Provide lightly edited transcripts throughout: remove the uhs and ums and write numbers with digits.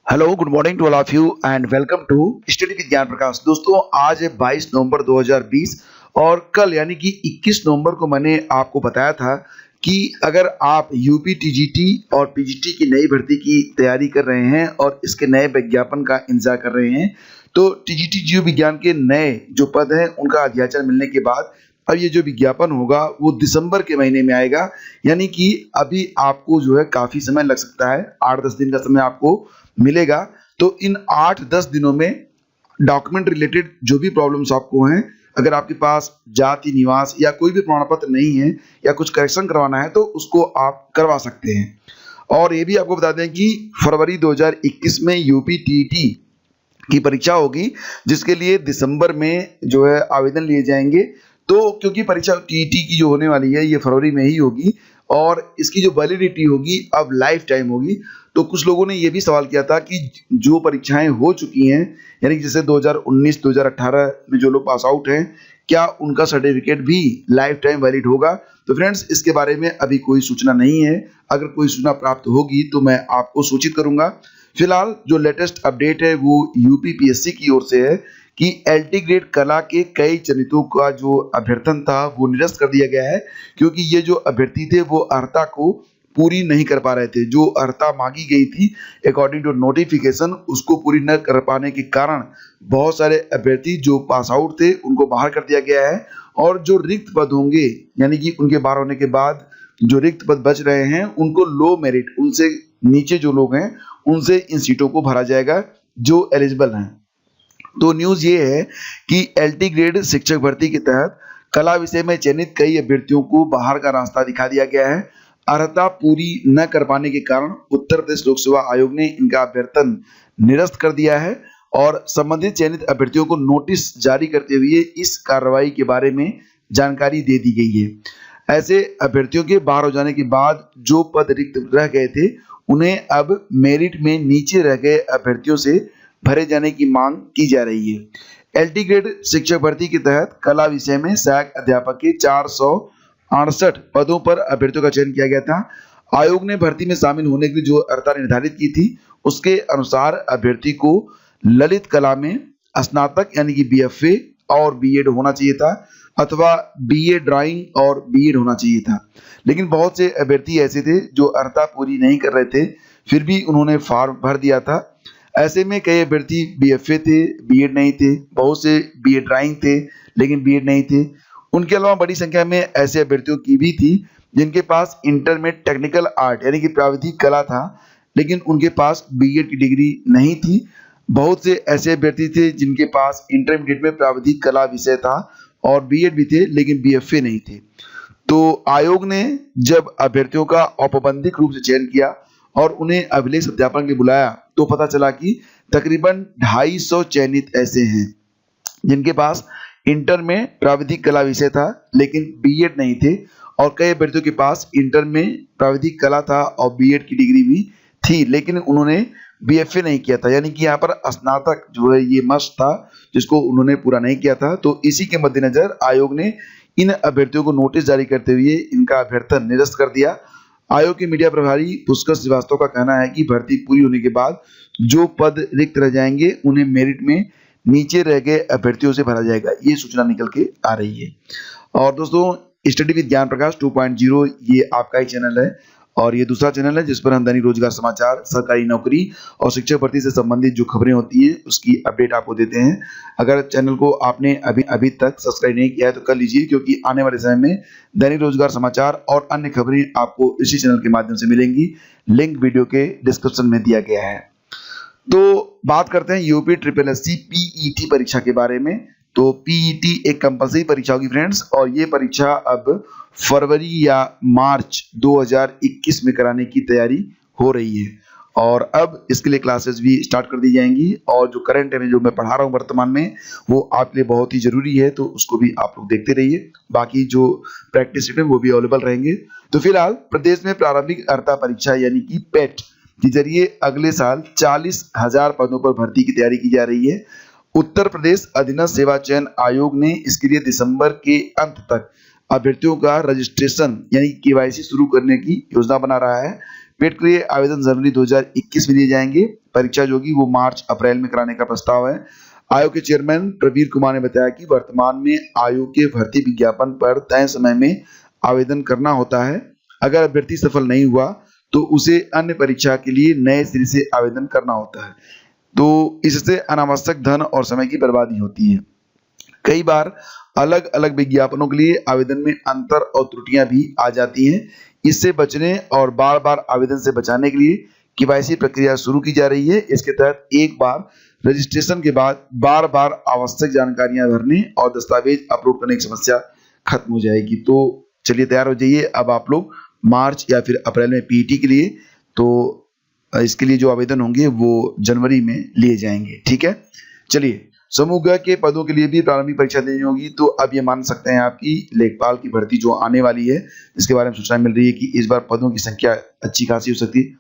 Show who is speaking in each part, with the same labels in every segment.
Speaker 1: Hello, good morning to all of you and welcome to study with Gyan Prakash. दोस्तों, आज है 22 नवंबर 2020 और कल यानी कि 21 नवंबर को मैंने आपको बताया था कि अगर आप यूपी टीजीटी और पीजीटी की नई भर्ती की तैयारी कर रहे हैं और इसके नए विज्ञापन का इंतजार कर रहे हैं, तो टीजीटी जीव विज्ञान के नए जो पद हैं उनका अध्याचन मिलने के बाद अब ये जो विज्ञापन होगा वो दिसंबर के महीने में आएगा। यानी कि अभी आपको जो है काफ़ी समय लग सकता है, 8-10 दिन का समय आपको मिलेगा। तो इन 8-10 दिनों में डॉक्यूमेंट रिलेटेड जो भी प्रॉब्लम्स आपको हैं, अगर आपके पास जाति निवास या कोई भी प्रमाण पत्र नहीं है या कुछ करेक्शन करवाना है तो उसको आप करवा सकते हैं। और ये भी आपको बता दें कि फरवरी 2021 में यूपी टीईटी की परीक्षा होगी, जिसके लिए दिसंबर में जो है आवेदन लिए जाएंगे। तो क्योंकि परीक्षा टीईटी की जो होने वाली है ये फरवरी में ही होगी और इसकी जो वैलिडिटी होगी अब लाइफ टाइम होगी। तो कुछ लोगों ने ये भी सवाल किया था कि जो परीक्षाएं हो चुकी हैं, यानी जैसे 2019-2018 में जो लोग पास आउट हैं, क्या उनका सर्टिफिकेट भी लाइफ टाइम वैलिड होगा? तो फ्रेंड्स, इसके बारे में अभी कोई सूचना नहीं है। अगर कोई सूचना प्राप्त होगी तो मैं आपको सूचित करूंगा। फिलहाल जो लेटेस्ट अपडेट है वो यूपीपीएससी की ओर से है कि एलटी ग्रेड कला के कई चयनितों का जो अभ्यर्थन था वो निरस्त कर दिया गया है, क्योंकि ये जो अभ्यर्थी थे वो अर्हता को पूरी नहीं कर पा रहे थे। जो अर्हता मांगी गई थी अकॉर्डिंग टू नोटिफिकेशन, उसको पूरी न कर पाने के कारण बहुत सारे अभ्यर्थी जो पास आउट थे उनको बाहर कर दिया गया है। और जो रिक्त पद होंगे, यानी कि उनके बाहर होने के बाद जो रिक्त पद बच रहे हैं, उनको लो मेरिट, उनसे नीचे जो लोग हैं उनसे इन सीटों को भरा जाएगा जो एलिजिबल हैं। तो न्यूज़ ये है कि एलटी ग्रेड शिक्षक भर्ती के तहत कला विषय में चयनित कई अभ्यर्थियों को बाहर का रास्ता दिखा दिया गया है। अर्हता पूरी न कर पाने के कारण उत्तर प्रदेश लोक सेवा आयोग ने इनका अभ्यर्थन निरस्त कर दिया है और संबंधित चयनित अभ्यर्थियों को नोटिस जारी करते हुए इस कार्रवाई के बारे में जानकारी दे दी गई है। ऐसे अभ्यर्थियों के बाहर हो जाने के बाद जो पद रिक्त रह गए थे उन्हें अब मेरिट में नीचे रह गए अभ्यर्थियों से भरे जाने की मांग की जा रही है। एलटी ग्रेड शिक्षक भर्ती के तहत कला विषय में सहायक अध्यापक के 468 पदों पर अभ्यर्थियों का चयन किया गया था। आयोग ने भर्ती में शामिल होने के लिए जो अर्हता निर्धारित की थी उसके अनुसार अभ्यर्थी को ललित कला में स्नातक यानी कि बीएफए और बीएड होना चाहिए था, अथवा बीए ड्राइंग और बीएड होना चाहिए था। लेकिन बहुत से अभ्यर्थी ऐसे थे जो अर्हता पूरी नहीं कर रहे थे, फिर भी उन्होंने फॉर्म भर दिया था। ऐसे में कई अभ्यर्थी बीएफए थे, बीएड नहीं थे, बहुत से बीए ड्राइंग थे लेकिन बीएड नहीं थे। उनके अलावा बड़ी संख्या में ऐसे अभ्यर्थियों की भी थी जिनके पास इंटर में टेक्निकल आर्ट यानी कि प्राविधिक कला था, लेकिन उनके पास बीएड की डिग्री नहीं थी। बहुत से ऐसे अभ्यर्थी थे जिनके पास इंटरमीडिएट में प्राविधिक कला विषय था और बीएड भी थे लेकिन बीएफए नहीं थे। तो आयोग ने जब अभ्यर्थियों का औपबंधिक रूप से चयन किया और उन्हें अभिलेख सत्यापन के लिए बुलाया तो पता चला कि तकरीबन 250 चयनित ऐसे हैं जिनके पास इंटर में प्राविधिक कला विषय था लेकिन बीएड नहीं थे, और कई अभ्यर्थियों के पास इंटर में प्राविधिक कला था और बीएड की डिग्री भी थी लेकिन उन्होंने बीएफए नहीं किया था। यानी कि यहाँ पर स्नातक जो है ये मस्ट था जिसको उन्होंने पूरा नहीं किया था। तो इसी के मद्देनजर आयोग ने इन अभ्यर्थियों को नोटिस जारी करते हुए इनका अभ्यर्थन निरस्त कर दिया। आयोग के मीडिया प्रभारी पुष्कर श्रीवास्तव का कहना है कि भर्ती पूरी होने के बाद जो पद रिक्त रह जाएंगे उन्हें मेरिट में नीचे रह गए अभ्यर्थियों से भरा जाएगा। ये सूचना निकल के आ रही है। और दोस्तों, स्टडी विद ज्ञान प्रकाश 2.0 ये आपका ही चैनल है और ये दूसरा चैनल है जिस पर हम दैनिक रोजगार समाचार, सरकारी नौकरी और शिक्षक भर्ती से संबंधित जो खबरें होती है उसकी अपडेट आपको देते हैं। अगर चैनल को आपने अभी तक सब्सक्राइब नहीं किया है तो कर लीजिए, क्योंकि आने वाले समय में दैनिक रोजगार समाचार और अन्य खबरें आपको इसी चैनल के माध्यम से मिलेंगी। लिंक वीडियो के डिस्क्रिप्शन में दिया गया है। तो बात करते हैं यूपी ट्रिपल एससी पीईटी परीक्षा के बारे में। तो पीईटी एक कंपलसरी परीक्षा होगी फ्रेंड्स, और ये परीक्षा अब फरवरी या मार्च 2021 में कराने की तैयारी हो रही है और अब इसके लिए क्लासेस भी स्टार्ट कर दी जाएंगी। और जो करंट है जो मैं पढ़ा रहा हूँ वर्तमान में वो आपके लिए बहुत ही जरूरी है, तो उसको भी आप लोग देखते रहिए। बाकी जो प्रैक्टिस सेट है वो भी अवेलेबल रहेंगे। तो फिलहाल प्रदेश में प्रारंभिक अर्हता परीक्षा यानी कि पेट के जरिए अगले साल 40,000 पदों पर भर्ती की तैयारी की जा रही है। उत्तर प्रदेश अधीनस्थ सेवा चयन आयोग ने इसके लिए दिसंबर के अंत तक अभ्यर्थियों का रजिस्ट्रेशन यानी केवाईसी शुरू करने की योजना बना रहा है। पेट के लिए आवेदन जनवरी 2021 में दिए जाएंगे। परीक्षा जो होगी वो मार्च अप्रैल में कराने का प्रस्ताव है। आयोग के चेयरमैन प्रवीर कुमार ने बताया कि वर्तमान में आयोग के भर्ती विज्ञापन पर तय समय में आवेदन करना होता है। अगर अभ्यर्थी सफल नहीं हुआ तो उसे अन्य परीक्षा के लिए नए सिरे से आवेदन करना होता है। तो इससे अनावश्यक धन और समय की बर्बादी होती है। कई बार अलग अलग विज्ञापनों के लिए आवेदन में अंतर और त्रुटियां भी आ जाती हैं। इससे बचने और बार बार आवेदन से बचाने के लिए केवाईसी प्रक्रिया शुरू की जा रही है। इसके तहत एक बार रजिस्ट्रेशन के बाद बार बार आवश्यक जानकारियां भरने और दस्तावेज अपलोड करने की समस्या खत्म हो जाएगी। तो चलिए तैयार हो जाइए अब आप लोग मार्च या फिर अप्रैल में पीईटी के लिए। तो इसके लिए जो आवेदन होंगे वो जनवरी में लिए जाएंगे। ठीक है, चलिए समूह ग के पदों के लिए भी प्रारंभिक परीक्षा देनी होगी। तो अब ये मान सकते हैं आपकी लेखपाल की भर्ती जो आने वाली है, इसके बारे में सूचना मिल रही है कि इस बार पदों की संख्या अच्छी खासी हो सकती है।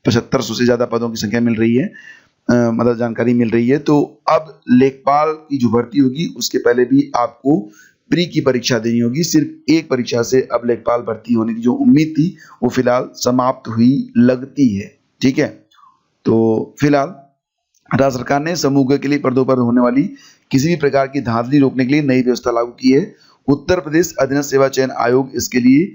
Speaker 1: 7500 से ज्यादा पदों की संख्या मिल रही है, मतलब जानकारी मिल रही है। तो अब लेखपाल की जो भर्ती होगी उसके पहले भी आपको प्री की परीक्षा देनी होगी। सिर्फ एक परीक्षा से अब लेखपाल भर्ती होने की जो उम्मीद थी वो फिलहाल समाप्त हुई लगती है। ठीक है, तो फिलहाल राज्य सरकार ने समूह ग के लिए पदों पर होने वाली किसी भी प्रकार की धांधली रोकने के लिए नई व्यवस्था लागू की है। उत्तर प्रदेश अधीनस्थ सेवा चयन आयोग इसके लिए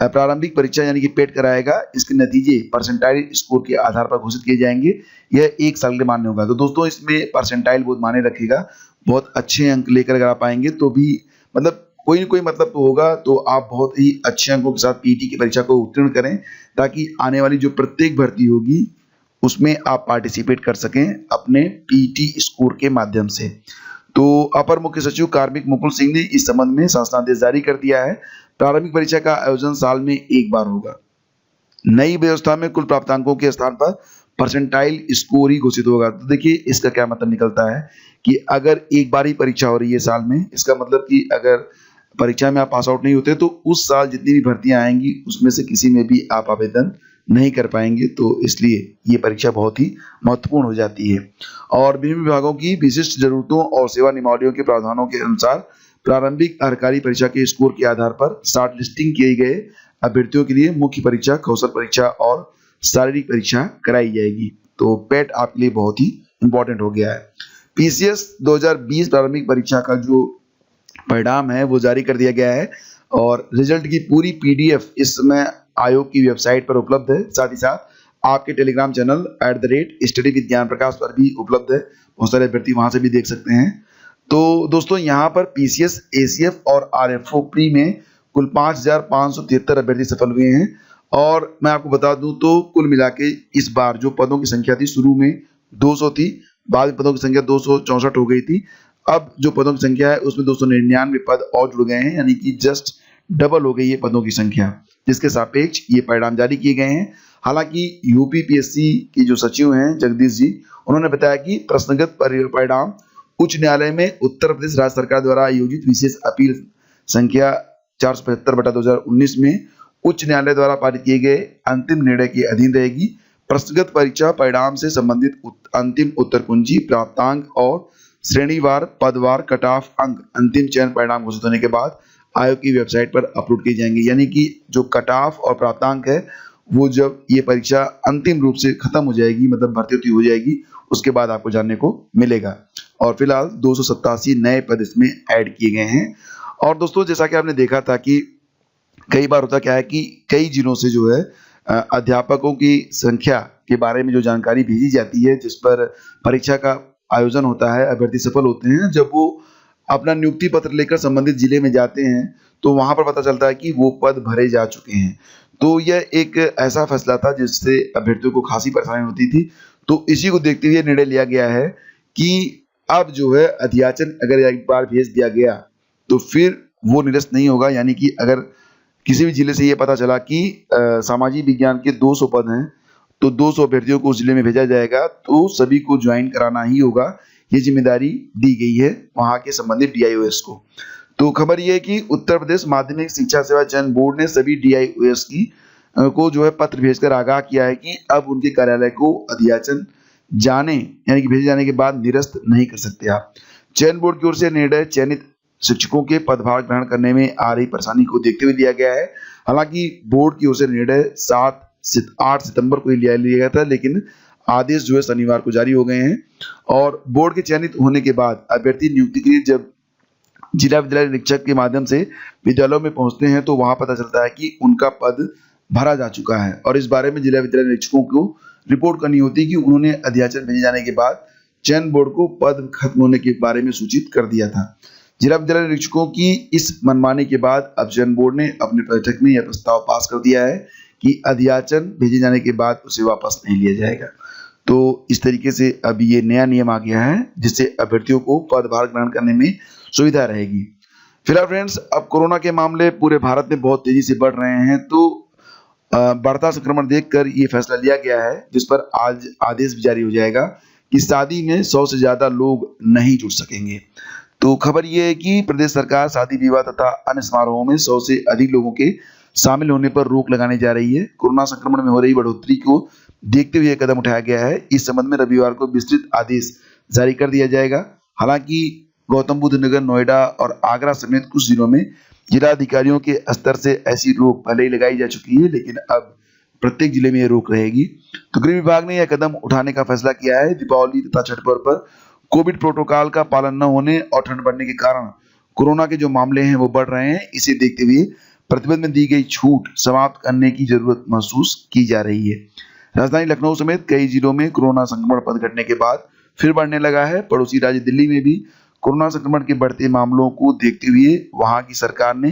Speaker 1: प्रारंभिक परीक्षा यानी कि पेट कराएगा। इसके नतीजे परसेंटाइल स्कोर के आधार पर घोषित किए जाएंगे। यह 1 साल के मान्य होगा। तो दोस्तों इसमें परसेंटाइल बहुत मायने रखेगा। बहुत अच्छे अंक लेकर अगर आप आएंगे तो भी मतलब कोई न कोई मतलब तो होगा। तो आप बहुत ही अच्छे अंकों के साथ पीटी की परीक्षा को उत्तीर्ण करें ताकि आने वाली जो प्रत्येक भर्ती होगी उसमें आप पार्टिसिपेट कर सकें अपने पीटी स्कोर के माध्यम से। तो अपर मुख्य सचिव कार्मिक मुकुल सिंह ने इस संबंध में शासनादेश जारी कर दिया है। प्रारंभिक परीक्षा का आयोजन साल में एक बार होगा। नई व्यवस्था में कुल प्राप्तांकों के स्थान पर परसेंटाइल स्कोर ही घोषित होगा। तो देखिए इसका क्या मतलब निकलता है कि अगर एक बार ही परीक्षा हो रही है साल में, इसका मतलब कि अगर परीक्षा में आप पास आउट नहीं होते तो उस साल जितनी भी भर्तियां आएंगी उसमें से किसी में भी आप आवेदन नहीं कर पाएंगे। तो इसलिए ये परीक्षा बहुत ही महत्वपूर्ण हो जाती है। और विभिन्न विभागों की विशिष्ट जरूरतों और सेवा नियमावलियों के प्रावधानों के अनुसार प्रारंभिक अर्हकारी परीक्षा के स्कोर के आधार पर शॉर्ट लिस्टिंग किए गए अभ्यर्थियों के लिए मुख्य परीक्षा, कौशल परीक्षा और शारीरिक परीक्षा कराई जाएगी। तो पेट आपके लिए बहुत ही इंपॉर्टेंट हो गया है। पीसीएस 2020 प्रारंभिक परीक्षा का जो परिणाम है वो जारी कर दिया गया है और रिजल्ट की पूरी पीडीएफ इस समय आयोग की वेबसाइट पर उपलब्ध है। साथ ही साथ आपके Telegram channel @study with Gyan प्रकाश पर भी उपलब्ध है। बहुत सारे अभ्यर्थी वहां से भी देख सकते हैं। तो दोस्तों यहाँ पर पीसीएस, एसीएफ और आरएफओ प्री में कुल 5573 अभ्यर्थी सफल हुए हैं। और मैं आपको बता दूं तो कुल मिला के इस बार जो पदों की संख्या थी शुरू में 200 थी, बाद में पदों की संख्या 264 हो गई थी। अब जो पदों की संख्या है उसमें 299 पद और जुड़ गए हैं, यानी कि जस्ट डबल हो गई है पदों की संख्या, जिसके सापेक्ष ये परिणाम जारी किए गए हैं। हालांकि यूपीपीएससी के जो सचिव हैं जगदीश जी, उन्होंने बताया कि प्रश्नगत परिणाम उच्च न्यायालय में उत्तर प्रदेश राज्य सरकार द्वारा आयोजित विशेष अपील संख्या 475/2019 में उच्च न्यायालय द्वारा पारित किए गए अंतिम निर्णय के अधीन रहेगी। प्रश्नगत परीक्षा परिणाम से संबंधित अंतिम उत्तर कुंजी, प्राप्तांक और श्रेणीवार पदवार कट ऑफ अंक अंतिम चयन परिणाम घोषित होने के बाद आयोग की वेबसाइट पर अपलोड किए जाएंगे। यानी कि जो कट ऑफ और प्राप्तांक है वो जब ये परीक्षा अंतिम रूप से खत्म हो जाएगी, मतलब भर्ती हो जाएगी, उसके बाद आपको जानने को मिलेगा। और फिलहाल 287 नए पद इसमें ऐड किए गए हैं। और दोस्तों जैसा कि आपने देखा था कि कई बार होता क्या है कि कई जिलों से जो है अध्यापकों की संख्या के बारे में जो जानकारी भेजी जाती है जिस पर परीक्षा का आयोजन होता है, अभ्यर्थी सफल होते हैं। जब वो अपना नियुक्ति पत्र लेकर संबंधित जिले में जाते हैं तो वहां पर पता चलता है कि वो पद भरे जा चुके हैं। तो यह एक ऐसा फैसला था जिससे अभ्यर्थियों को खासी परेशानी होती थी। तो इसी को देखते हुए निर्णय लिया गया है कि अब जो है अध्याचन अगर एक बार भेज दिया गया तो फिर वो निरस्त नहीं होगा। यानी कि अगर किसी भी जिले से ये पता चला कि सामाजिक विज्ञान के 200 पद हैं तो 200 अभ्यर्थियों को उस जिले में भेजा जाएगा, तो सभी को ज्वाइन कराना ही होगा। ये जिम्मेदारी दी गई है वहां के संबंधित डीआईओएस को। तो खबर ये है कि उत्तर प्रदेश माध्यमिक शिक्षा सेवा चयन बोर्ड ने सभी डीआईओएस को जो है पत्र भेजकर आगाह किया है कि अब उनके कार्यालय को अध्याचन जाने यानी कि भेजे जाने के बाद निरस्त नहीं कर सकते आप। चयन बोर्ड की ओर से निर्णय चयनित शिक्षकों के पदभार ग्रहण करने में आ रही परेशानी को देखते हुए लिया गया है। हालांकि बोर्ड की ओर से निर्णय 7 से 8 सितंबर को लिया गया था, लेकिन आदेश जो है शनिवार को जारी हो गए हैं। और बोर्ड के चयनित होने के बाद अभ्यर्थी नियुक्ति के लिए जब जिला विद्यालय निरीक्षक के माध्यम से विद्यालयों में पहुंचते हैं तो वहां पता चलता है कि उनका पद भरा जा चुका है, और इस बारे में जिला विद्यालय निरीक्षकों को रिपोर्ट करनी होती है कि उन्होंने अध्याचन भेजे जाने के बाद चयन बोर्ड को पद खत्म होने के बारे में सूचित कर दिया था। जिला विद्यालय निरीक्षकों की इस मनमानी के बाद अब चयन बोर्ड ने अपने बैठक में यह प्रस्ताव पास कर दिया है कि अध्याचन भेजे जाने के बाद उसे वापस नहीं लिया जाएगा। तो इस तरीके से अब ये नया नियम आ गया है जिससे अभ्यर्थियों को पदभार ग्रहण करने में सुविधा रहेगी। फिलहाल फ्रेंड्स, अब कोरोना के मामले पूरे भारत में बहुत तेजी से बढ़ रहे हैं, तो बढ़ता संक्रमण देखकर ये फैसला लिया गया है, जिस पर आज आदेश भी जारी हो जाएगा कि शादी में 100 से ज्यादा लोग नहीं जुड़ सकेंगे। तो खबर ये है कि प्रदेश सरकार शादी विवाह तथा अन्य समारोहों में 100 से अधिक लोगों के शामिल होने पर रोक लगाने जा रही है। कोरोना संक्रमण में हो रही बढ़ोतरी को देखते हुए यह कदम उठाया गया है। इस संबंध में रविवार को विस्तृत आदेश जारी कर दिया जाएगा। हालांकि गौतम बुद्ध नगर, नोएडा और आगरा समेत कुछ जिलों में जिला अधिकारियों के स्तर से ऐसी रोक पहले ही लगाई जा चुकी है, लेकिन अब प्रत्येक जिले में यह रोक रहेगी। तो गृह विभाग ने यह कदम उठाने का फैसला किया है। दीपावली तथा छठ पर्व पर कोविड प्रोटोकॉल का पालन न होने और ठंड बढ़ने के कारण कोरोना के जो मामले हैं वो बढ़ रहे हैं। इसे देखते हुए प्रतिबंध में दी गई छूट समाप्त करने की जरूरत महसूस की जा रही है। राजधानी लखनऊ समेत कई जिलों में कोरोना संक्रमण पद घटने के बाद फिर बढ़ने लगा है। पड़ोसी राज्य दिल्ली में भी कोरोना संक्रमण के बढ़ते मामलों को देखते हुए वहां की सरकार ने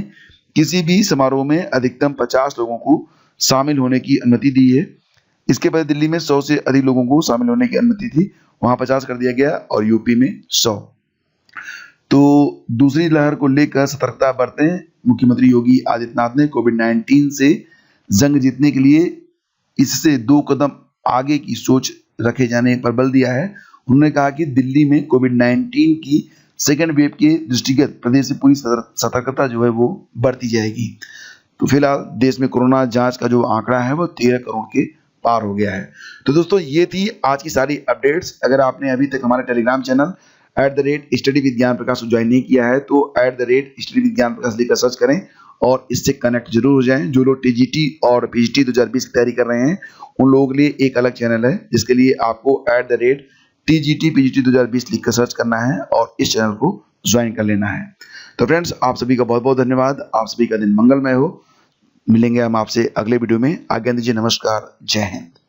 Speaker 1: किसी भी समारोह में अधिकतम 50 लोगों को शामिल होने की अनुमति दी है। इसके बाद दिल्ली में 100 से अधिक लोगों को शामिल होने की अनुमति थी, वहां 50 कर दिया गया और यूपी में 100। तो दूसरी लहर को लेकर सतर्कता बरतें। मुख्यमंत्री योगी आदित्यनाथ ने कोविड-19 से जंग जीतने के लिए इससे 2 कदम आगे की सोच रखे जाने पर बल दिया है। उन्होंने कहा कि दिल्ली में कोविड-19 की सेकेंड वेव के दृष्टिगत प्रदेश से पूरी सतर्कता जो है वो बरती जाएगी। तो फिलहाल देश में कोरोना जांच का जो आंकड़ा है वो 13 करोड़ के पार हो गया है। तो दोस्तों, ये थी आज की सारी अपडेट्स। अगर आपने अभी तक हमारे Telegram channel @study with Gyan प्रकाश को ज्वाइन नहीं किया है तो @स्टडी विद ज्ञान प्रकाश लिखकर सर्च करें और इससे कनेक्ट जरूर हो जाएं। जो लोग टीजीटी और पीजीटी 2020 की तैयारी कर रहे हैं उन लोगों के लिए एक अलग चैनल है, जिसके लिए आपको @TGT PGT 2020 लिखकर सर्च करना है और इस चैनल को ज्वाइन कर लेना है। तो फ्रेंड्स, आप सभी का बहुत बहुत धन्यवाद। आप सभी का दिन मंगलमय हो। मिलेंगे हम आपसे अगले वीडियो में। आज्ञा दीजिए। नमस्कार। जय हिंद।